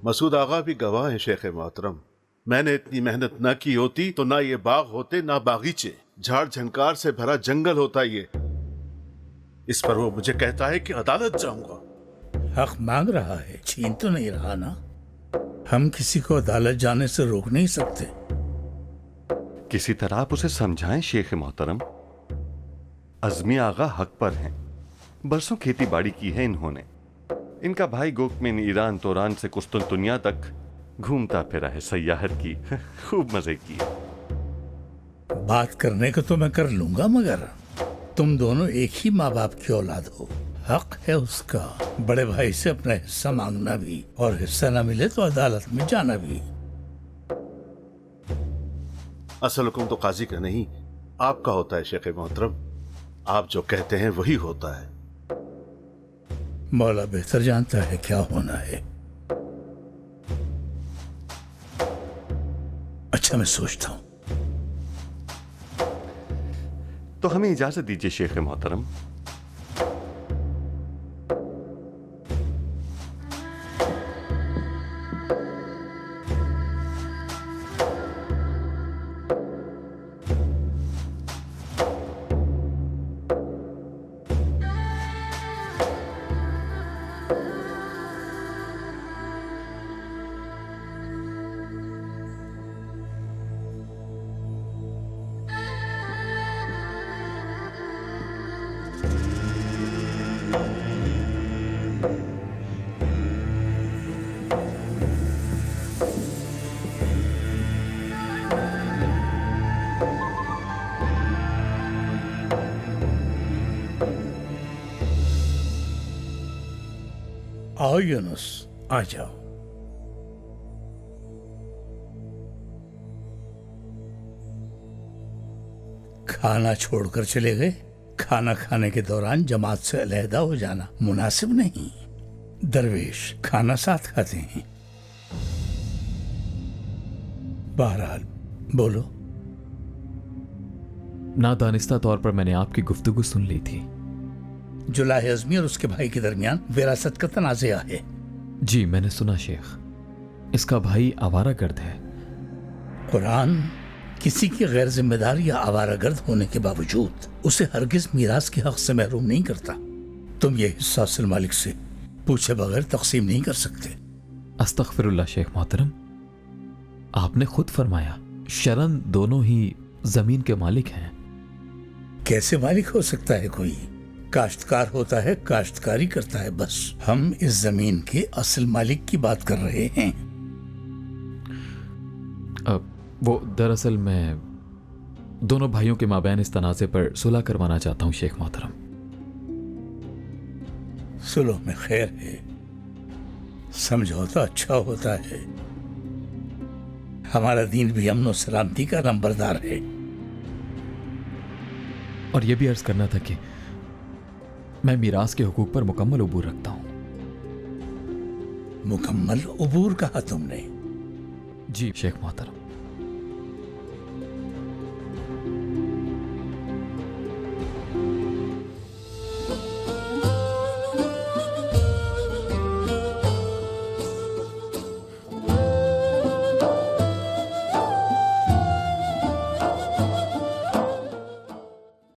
مسعود آغا بھی گواہ ہیں شیخ محترم. میں نے اتنی محنت نہ کی ہوتی تو نہ یہ باغ ہوتے نہ باغیچے. جھاڑ جھنکار سے بھرا جنگل ہوتا یہ. اس پر وہ مجھے کہتا ہے کہ عدالت جاؤں گا. حق مانگ رہا ہے، چھین تو نہیں رہا نا. ہم کسی کو عدالت جانے سے روک نہیں سکتے. کسی طرح آپ اسے سمجھائیں شیخ محترم. عزمی آغا حق پر ہیں. برسوں کھیتی باڑی کی ہے انہوں نے. ان کا بھائی گوکمین ایران توران سے قسطنطنیہ تک گھومتا پھرا ہے، سیاحت کی، خوب مزے کی. بات کرنے کو تو میں کر لوں گا، مگر تم دونوں ایک ہی ماں باپ کی اولاد ہو. حق ہے اس کا بڑے بھائی سے اپنا حصہ مانگنا بھی، اور حصہ نہ ملے تو عدالت میں جانا بھی. اصل حکم تو قاضی کا نہیں، آپ کا ہوتا ہے شیخ محترم. آپ جو کہتے ہیں وہی ہوتا ہے. مولا بہتر جانتا ہے کیا ہونا ہے. اچھا میں سوچتا ہوں. تو ہمیں اجازت دیجیے شیخ محترم. آؤ یونس، آ جاؤ. کھانا چھوڑ کر چلے گئے. کھانا کھانے کے دوران جماعت سے علیحدہ ہو جانا مناسب نہیں. درویش کھانا ساتھ کھاتے ہیں. بہرحال بولو. نادانستہ طور پر میں نے آپ کی گفتگو سن لی تھی. جلاح عظمی اور اس کے بھائی کے درمیان وراثت کا تنازع ہے. جی میں نے سنا شیخ. اس کا بھائی آوارہ گرد ہے. قرآن کسی کی غیر ذمہ دار یا آوارہ گرد ہونے کے باوجود اسے ہرگز میراث کے حق سے محروم نہیں کرتا. تم یہ حصہ اصل مالک سے پوچھے بغیر تقسیم نہیں کر سکتے. استغفر اللہ شیخ محترم. آپ نے خود فرمایا شرن دونوں ہی زمین کے مالک ہیں. کیسے مالک ہو سکتا ہے کوئی؟ کاشتکار ہوتا ہے، کاشتکاری کرتا ہے، بس. ہم اس زمین کے اصل مالک کی بات کر رہے ہیں. وہ دراصل میں دونوں بھائیوں کے مابین اس تنازع پر صلح کروانا چاہتا ہوں شیخ محترم. صلح میں خیر ہے. سمجھوتا اچھا ہوتا ہے. ہمارا دین بھی امن و سلامتی کا نمبردار ہے. اور یہ بھی عرض کرنا تھا کہ میں میراث کے حقوق پر مکمل عبور رکھتا ہوں. مکمل عبور کہا تم نے؟ جی شیخ محترم.